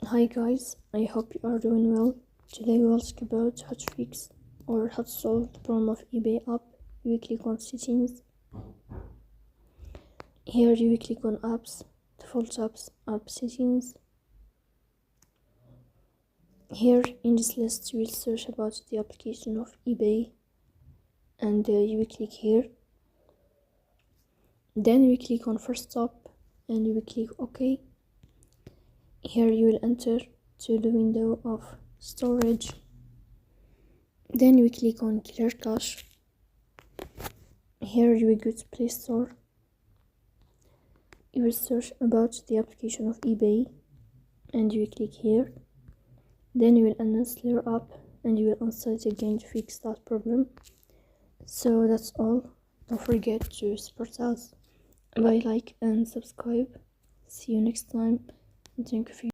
Hi guys, I hope you are doing well. Today we'll speak about how to fix or how to solve the problem of eBay app. You click on settings. Here you click on apps, default apps, app settings. Here in this list you will search about the application of eBay and you will click here. Then you click on first stop and you will click OK. Here you will enter to the window of storage. Then you click on clear cache. Here you will go to Play Store. You will search about the application of eBay and you will click here. Then you will uninstall your app and you will install it again to fix that problem. So that's all. Don't forget to support us by like and subscribe. See you next time and thank you for